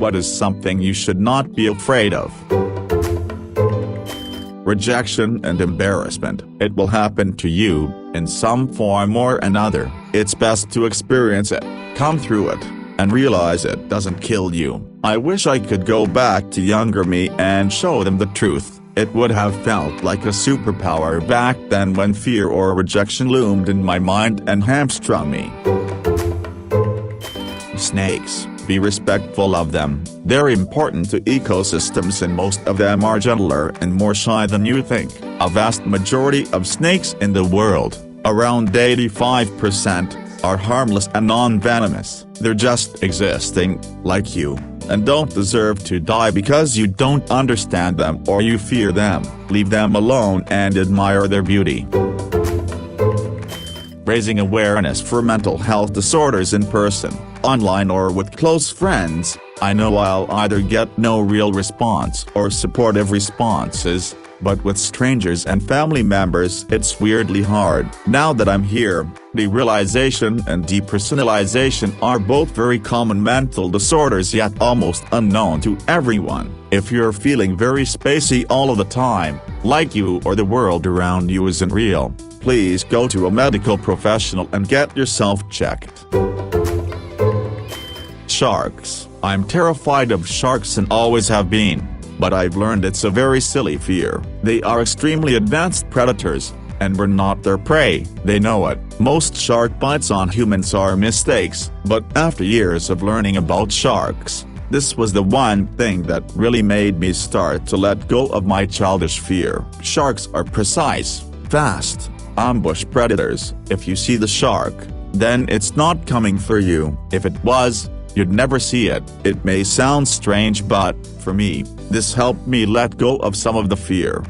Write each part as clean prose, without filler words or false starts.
what is something you should not be afraid of? Rejection and embarrassment. It will happen to you, in some form or another. It's best to experience it, come through it, and realize it doesn't kill you. I wish I could go back to younger me and show them the truth. It would have felt like a superpower back then when fear or rejection loomed in my mind and hamstrung me. Snakes. Be respectful of them. They're important to ecosystems and most of them are gentler and more shy than you think. A vast majority of snakes in the world, around 85%, are harmless and non-venomous. They're just existing, like you, and don't deserve to die because you don't understand them or you fear them. Leave them alone and admire their beauty. Raising awareness for mental health disorders in person, online or with close friends. I know I'll either get no real response or supportive responses, but with strangers and family members it's weirdly hard. Now that I'm here, derealization and depersonalization are both very common mental disorders yet almost unknown to everyone. If you're feeling very spacey all of the time, like you or the world around you isn't real, please go to a medical professional and get yourself checked. Sharks. I'm terrified of sharks and always have been, but I've learned it's a very silly fear. They are extremely advanced predators, and we're not their prey. They know it. Most shark bites on humans are mistakes, but after years of learning about sharks, this was the one thing that really made me start to let go of my childish fear. Sharks are precise, fast, ambush predators. If you see the shark, then it's not coming for you. If it was, you'd never see it. It may sound strange but, for me, this helped me let go of some of the fear.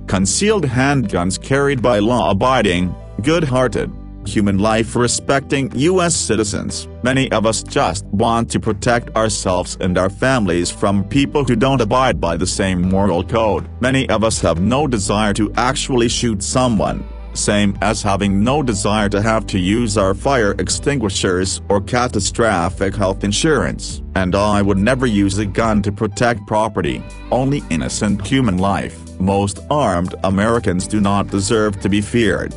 Concealed handguns carried by law-abiding, good-hearted, human life-respecting U.S. citizens. Many of us just want to protect ourselves and our families from people who don't abide by the same moral code. Many of us have no desire to actually shoot someone, same as having no desire to have to use our fire extinguishers or catastrophic health insurance. And I would never use a gun to protect property, only innocent human life. Most armed Americans do not deserve to be feared.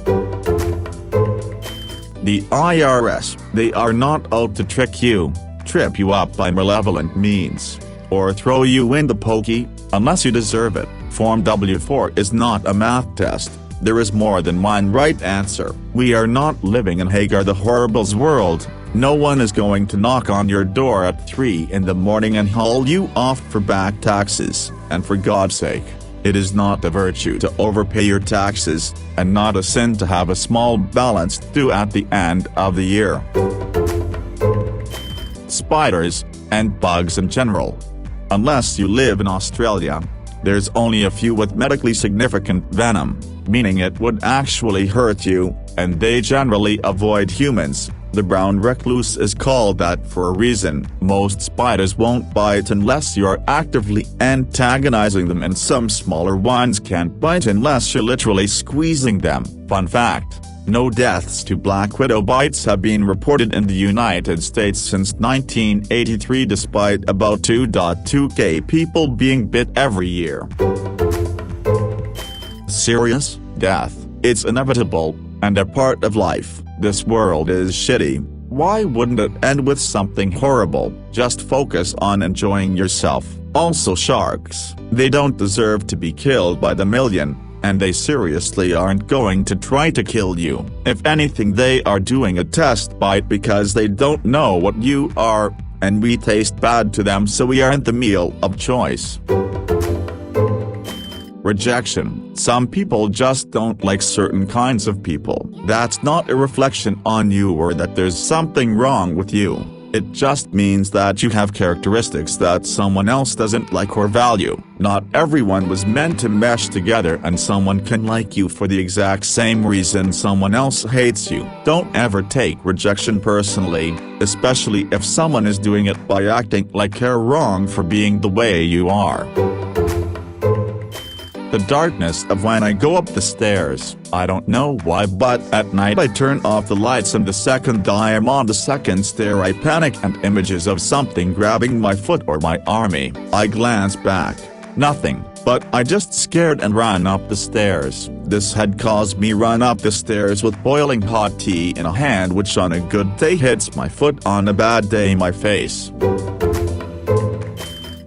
The IRS. They are not out to trick you, trip you up by malevolent means, or throw you in the pokey, unless you deserve it. Form W4 is not a math test. There is more than one right answer. We are not living in Hagar the Horrible's world. No one is going to knock on your door at 3 in the morning and haul you off for back taxes. And for God's sake, it is not a virtue to overpay your taxes, and not a sin to have a small balance due at the end of the year. Spiders, and bugs in general. Unless you live in Australia, there's only a few with medically significant venom, meaning it would actually hurt you, and they generally avoid humans. The brown recluse is called that for a reason. Most spiders won't bite unless you're actively antagonizing them, and some smaller ones can't bite unless you're literally squeezing them. Fun fact: no deaths to black widow bites have been reported in the United States since 1983 despite about 2.2k people being bit every year. Serious death. It's inevitable, and a part of life. This world is shitty. Why wouldn't it end with something horrible? Just focus on enjoying yourself. Also sharks. They don't deserve to be killed by the million, and they seriously aren't going to try to kill you. If anything, they are doing a test bite because they don't know what you are, and we taste bad to them, so we aren't the meal of choice. Rejection. Some people just don't like certain kinds of people. That's not a reflection on you or that there's something wrong with you. It just means that you have characteristics that someone else doesn't like or value. Not everyone was meant to mesh together, and someone can like you for the exact same reason someone else hates you. Don't ever take rejection personally, especially if someone is doing it by acting like you're wrong for being the way you are. the darkness of when I go up the stairs. I don't know why, but at night I turn off the lights, and the second I am on the second stair I panic, and images of something grabbing my foot or my army. I glance back. Nothing, but I just scared and ran up the stairs. This had caused me run up the stairs with boiling hot tea in a hand, which on a good day hits my foot, on a bad day my face.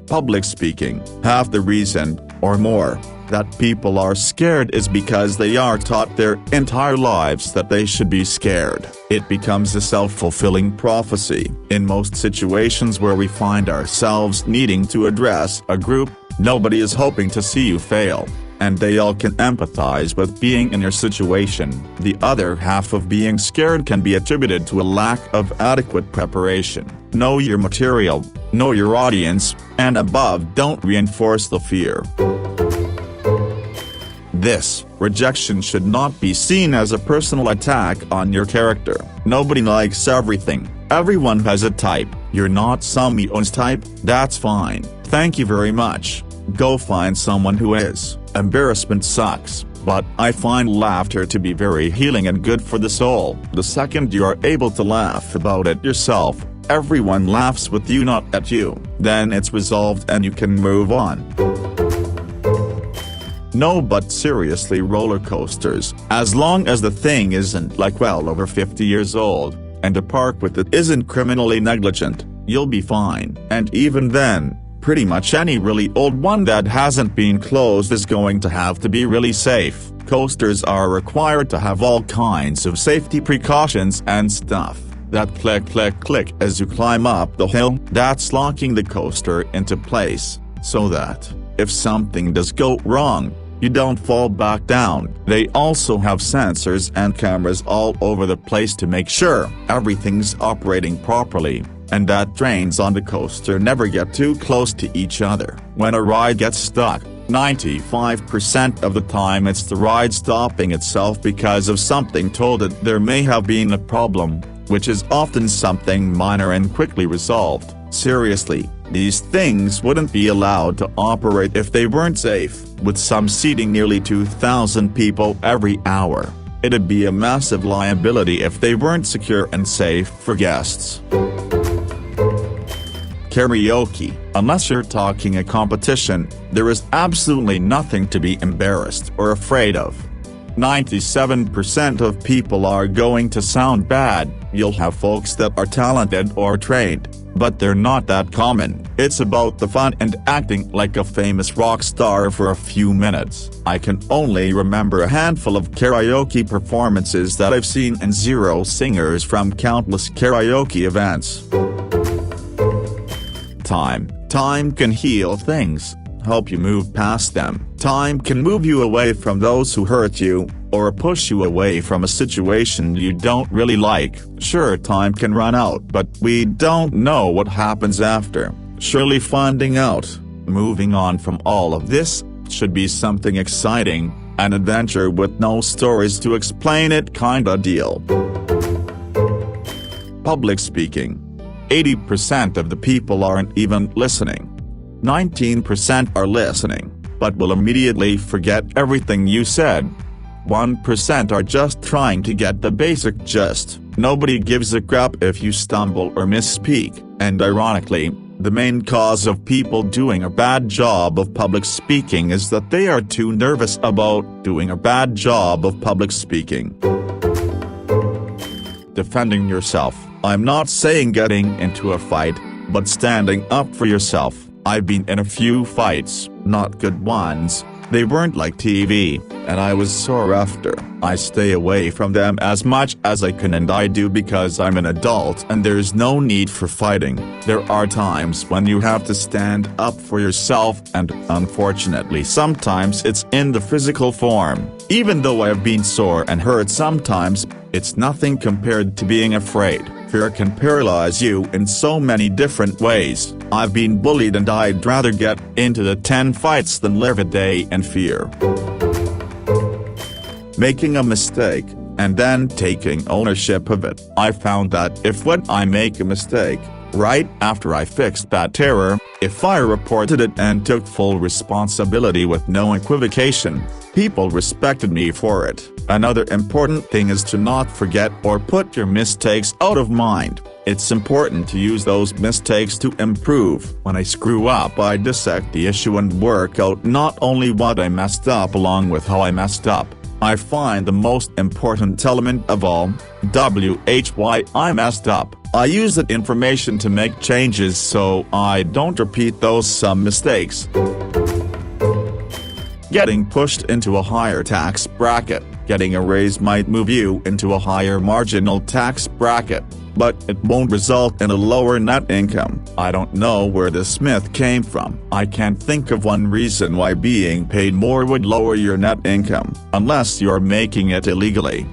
Public speaking. Half the reason, or more, that people are scared is because they are taught their entire lives that they should be scared. It becomes a self-fulfilling prophecy. In most situations where we find ourselves needing to address a group, nobody is hoping to see you fail, and they all can empathize with being in your situation. The other half of being scared can be attributed to a lack of adequate preparation. Know your material, know your audience, and above, don't reinforce the fear. This rejection should not be seen as a personal attack on your character. Nobody likes everything. Everyone has a type. You're not someone's type, that's fine. Thank you very much. Go find someone who is. Embarrassment sucks, but I find laughter to be very healing and good for the soul. The second you are able to laugh about it yourself, everyone laughs with you, not at you. Then it's resolved and you can move on. No, but seriously, roller coasters, as long as the thing isn't like well over 50 years old, and the park with it isn't criminally negligent, you'll be fine. And even then, pretty much any really old one that hasn't been closed is going to have to be really safe. Coasters are required to have all kinds of safety precautions and stuff that click click click as you climb up the hill. That's locking the coaster into place, so that, if something does go wrong, you don't fall back down. They also have sensors and cameras all over the place to make sure everything's operating properly, and that trains on the coaster never get too close to each other. When a ride gets stuck, 95% of the time it's the ride stopping itself because of something told it there may have been a problem, which is often something minor and quickly resolved. Seriously, these things wouldn't be allowed to operate if they weren't safe. With some seating nearly 2,000 people every hour, it'd be a massive liability if they weren't secure and safe for guests. Karaoke. Unless you're talking a competition, there is absolutely nothing to be embarrassed or afraid of. 97% of people are going to sound bad. You'll have folks that are talented or trained, but they're not that common. It's about the fun and acting like a famous rock star for a few minutes. I can only remember a handful of karaoke performances that I've seen and zero singers from countless karaoke events. Time can heal things, help you move past them. Time can move you away from those who hurt you, or push you away from a situation you don't really like. Sure, time can run out, but we don't know what happens after. Surely finding out, moving on from all of this, should be something exciting, an adventure with no stories to explain it kinda deal. Public speaking. 80% of the people aren't even listening. 19% are listening, but will immediately forget everything you said. 1% are just trying to get the basic gist. Nobody gives a crap if you stumble or misspeak, and ironically, the main cause of people doing a bad job of public speaking is that they are too nervous about doing a bad job of public speaking. Defending yourself. I'm not saying getting into a fight, but standing up for yourself. I've been in a few fights, not good ones. They weren't like TV, and I was sore after. I stay away from them as much as I can, and I do because I'm an adult and there's no need for fighting. There are times when you have to stand up for yourself, and unfortunately sometimes it's in the physical form. Even though I have been sore and hurt sometimes, it's nothing compared to being afraid. Fear can paralyze you in so many different ways. I've been bullied and I'd rather get into the 10 fights than live a day in fear. Making a mistake, and then taking ownership of it. I found that if when I make a mistake, Right after I fixed that error, if I reported it and took full responsibility with no equivocation, people respected me for it. Another important thing is to not forget or put your mistakes out of mind. It's important to use those mistakes to improve. When I screw up, I dissect the issue and work out not only what I messed up along with how I messed up. I find the most important element of all, why I messed up. I use that information to make changes so I don't repeat those mistakes. Getting pushed into a higher tax bracket. Getting a raise might move you into a higher marginal tax bracket, but it won't result in a lower net income. I don't know where this myth came from. I can't think of one reason why being paid more would lower your net income, unless you're making it illegally.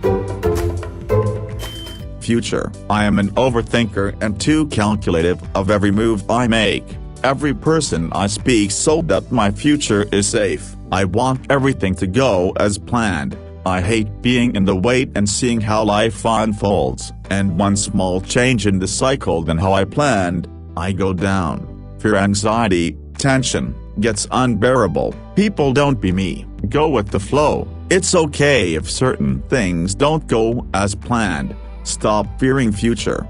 Future. I am an overthinker and too calculative of every move I make. Every person I speak so that my future is safe. I want everything to go as planned. I hate being in the wait and seeing how life unfolds, and one small change in the cycle than how I planned, I go down. Fear, anxiety, tension, gets unbearable. People don't be me, go with the flow. It's okay if certain things don't go as planned. Stop fearing future.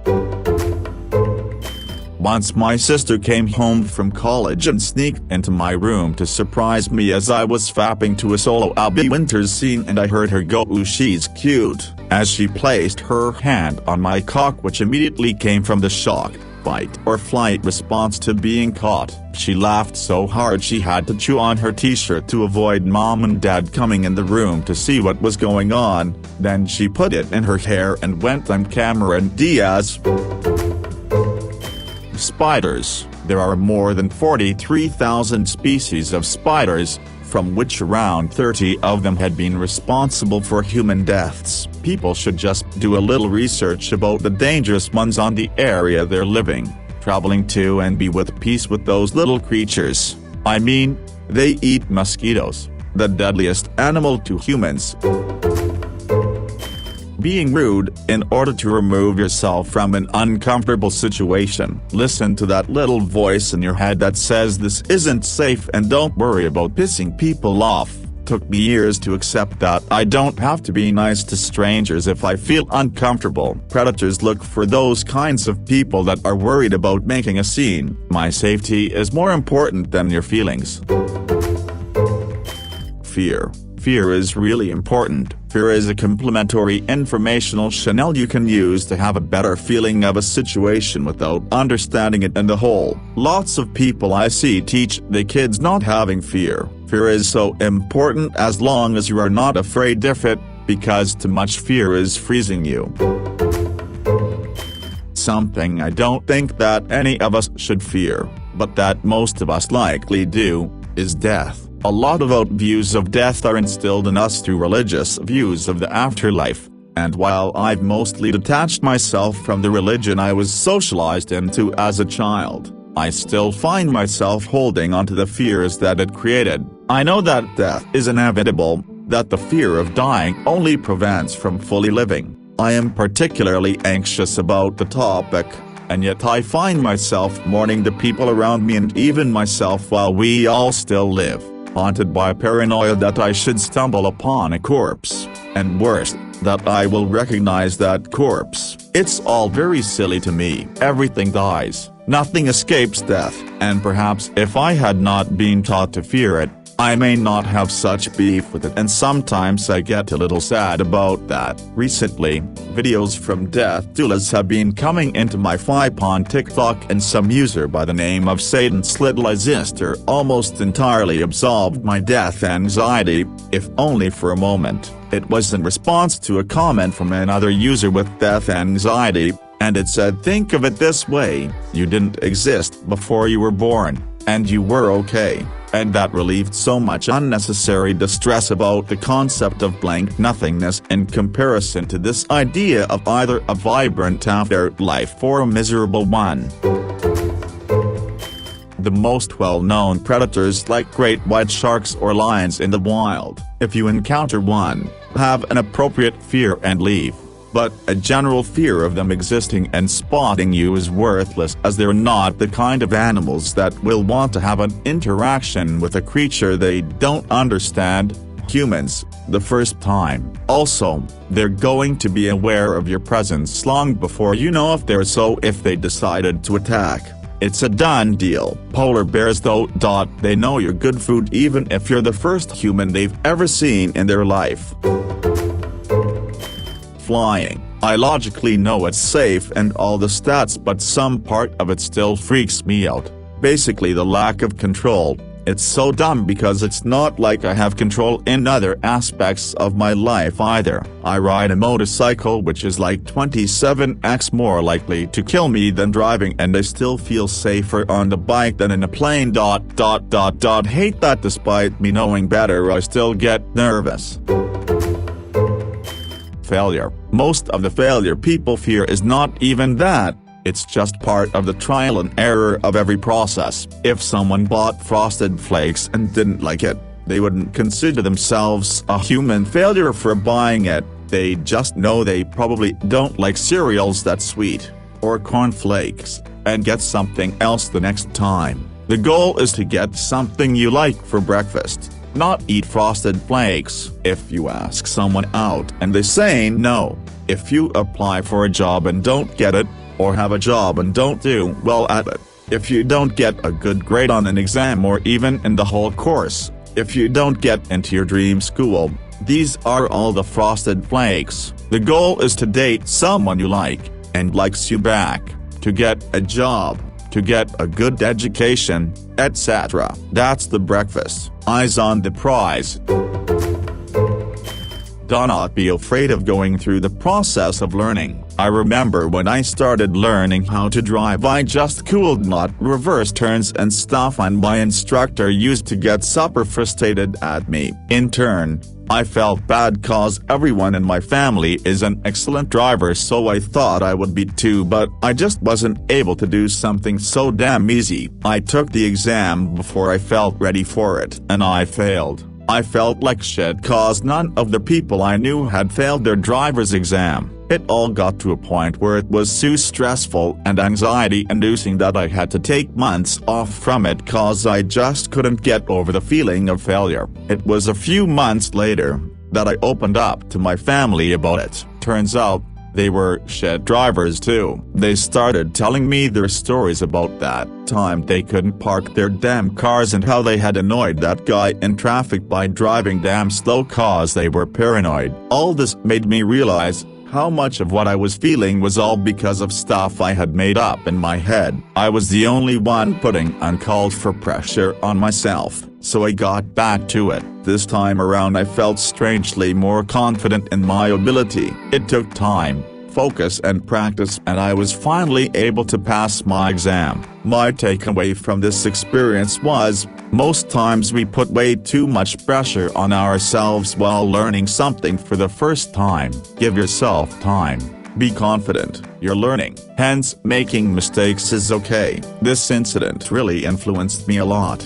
Once my sister came home from college and sneaked into my room to surprise me as I was fapping to a solo Abby Winters scene, and I heard her go, "Ooh, she's cute," as she placed her hand on my cock, which immediately came from the shock, fight or flight response to being caught. She laughed so hard she had to chew on her t-shirt to avoid mom and dad coming in the room to see what was going on. Then she put it in her hair and went on camera and Diaz. Spiders. There are more than 43,000 species of spiders, from which around 30 of them had been responsible for human deaths. People should just do a little research about the dangerous ones on the area they're living, traveling to, and be with peace with those little creatures. I mean, they eat mosquitoes, the deadliest animal to humans. Being rude. In order to remove yourself from an uncomfortable situation, listen to that little voice in your head that says this isn't safe and don't worry about pissing people off. Took me years to accept that I don't have to be nice to strangers if I feel uncomfortable. Predators look for those kinds of people that are worried about making a scene. My safety is more important than your feelings. Fear. Fear is really important. Fear is a complementary informational channel you can use to have a better feeling of a situation without understanding it in the whole. Lots of people I see teach the kids not having fear. Fear is so important as long as you are not afraid of it, because too much fear is freezing you. Something I don't think that any of us should fear, but that most of us likely do, is death. A lot of old views of death are instilled in us through religious views of the afterlife, and while I've mostly detached myself from the religion I was socialized into as a child, I still find myself holding onto the fears that it created. I know that death is inevitable, that the fear of dying only prevents from fully living. I am particularly anxious about the topic, and yet I find myself mourning the people around me and even myself while we all still live. Haunted by paranoia that I should stumble upon a corpse, and worse, that I will recognize that corpse. It's all very silly to me. Everything dies, nothing escapes death, and perhaps if I had not been taught to fear it, I may not have such beef with it, and sometimes I get a little sad about that. Recently, videos from death doulas have been coming into my feed on TikTok, and some user by the name of Satan's Little Sister almost entirely absolved my death anxiety, if only for a moment. It was in response to a comment from another user with death anxiety, and it said, "Think of it this way, you didn't exist before you were born, and you were okay." And that relieved so much unnecessary distress about the concept of blank nothingness in comparison to this idea of either a vibrant afterlife or a miserable one. The most well-known predators like great white sharks or lions in the wild. If you encounter one, have an appropriate fear and leave. but a general fear of them existing and spotting you is worthless, as they're not the kind of animals that will want to have an interaction with a creature they don't understand, humans, the first time. Also, they're going to be aware of your presence long before you know if they're so if they decided to attack. It's a done deal. Polar bears though, they know you're good food even if you're the first human they've ever seen in their life. Flying. I logically know it's safe and all the stats, but some part of it still freaks me out. Basically the lack of control. It's so dumb because it's not like I have control in other aspects of my life either. I ride a motorcycle which is like 27x more likely to kill me than driving, and I still feel safer on the bike than in a plane. Hate that despite me knowing better I still get nervous. Failure. Most of the failure people fear is not even that. It's just part of the trial and error of every process. If someone bought Frosted Flakes and didn't like it, they wouldn't consider themselves a human failure for buying it. They just know they probably don't like cereals that sweet, or cornflakes, and get something else the next time. The goal is to get something you like for breakfast, not eat Frosted Flakes. If you ask someone out and they say no, if you apply for a job and don't get it, or have a job and don't do well at it, if you don't get a good grade on an exam or even in the whole course, if you don't get into your dream school, these are all the Frosted Flakes. The goal is to date someone you like, and likes you back, to get a job, to get a good education, etc. That's the breakfast. Eyes on the prize. Do not be afraid of going through the process of learning. I remember when I started learning how to drive, I just could not reverse turns and stuff, and my instructor used to get super frustrated at me. In turn, I felt bad cause everyone in my family is an excellent driver, so I thought I would be too, but I just wasn't able to do something so damn easy. I took the exam before I felt ready for it, and I failed. I felt like shit cause none of the people I knew had failed their driver's exam. It all got to a point where it was so stressful and anxiety-inducing that I had to take months off from it cause I just couldn't get over the feeling of failure. It was a few months later that I opened up to my family about it. Turns out, they were shit drivers too. They started telling me their stories about that time they couldn't park their damn cars and how they had annoyed that guy in traffic by driving damn slow cause they were paranoid. All this made me realize how much of what I was feeling was all because of stuff I had made up in my head. I was the only one putting uncalled for pressure on myself, so I got back to it. This time around I felt strangely more confident in my ability. It took time, focus and practice, and I was finally able to pass my exam. My takeaway from this experience was, most times we put way too much pressure on ourselves while learning something for the first time. Give yourself time. Be confident, you're learning. Hence, making mistakes is okay. This incident really influenced me a lot.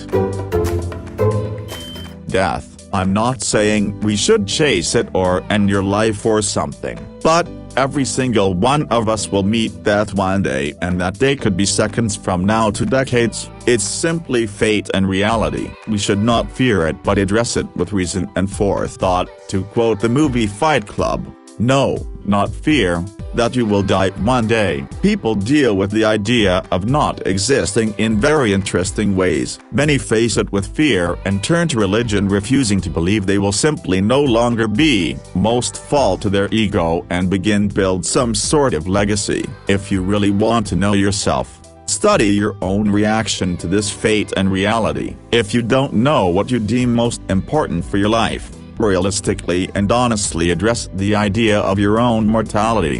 Death. I'm not saying we should chase it or end your life or something, but every single one of us will meet death one day, and that day could be seconds from now to decades. It's simply fate and reality. We should not fear it but address it with reason and forethought. To quote the movie Fight Club, "No, not fear, that you will die one day." People deal with the idea of not existing in very interesting ways. Many face it with fear and turn to religion, refusing to believe they will simply no longer be. Most fall to their ego and begin build some sort of legacy. If you really want to know yourself, study your own reaction to this fate and reality. If you don't know what you deem most important for your life, realistically and honestly address the idea of your own mortality.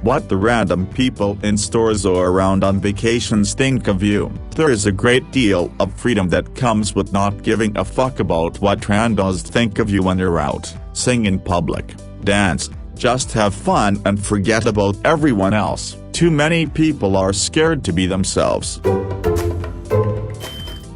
What the random people in stores or around on vacations think of you. There is a great deal of freedom that comes with not giving a fuck about what randos think of you when you're out. Sing in public, dance, just have fun and forget about everyone else. Too many people are scared to be themselves.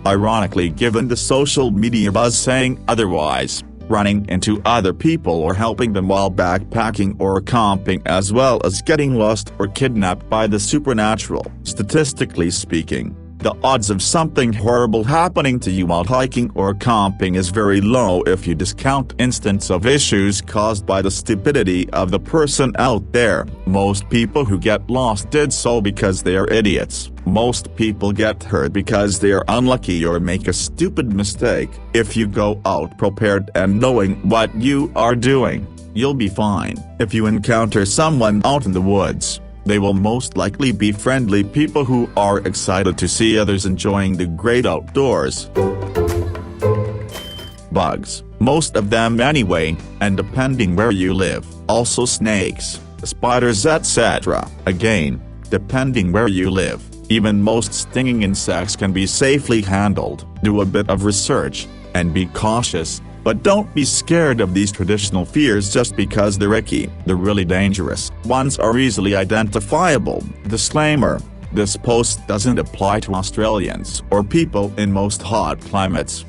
Ironically, given the social media buzz saying otherwise, running into other people or helping them while backpacking or camping, as well as getting lost or kidnapped by the supernatural. Statistically speaking, the odds of something horrible happening to you while hiking or camping is very low if you discount instances of issues caused by the stupidity of the person out there. Most people who get lost did so because they are idiots. Most people get hurt because they are unlucky or make a stupid mistake. If you go out prepared and knowing what you are doing, you'll be fine. If you encounter someone out in the woods, they will most likely be friendly people who are excited to see others enjoying the great outdoors. Bugs, most of them anyway, and depending where you live. Also snakes, spiders, etc. Again, depending where you live. Even most stinging insects can be safely handled. Do a bit of research, and be cautious. But don't be scared of these traditional fears just because they're icky. The really dangerous ones are easily identifiable. Disclaimer: this post doesn't apply to Australians or people in most hot climates.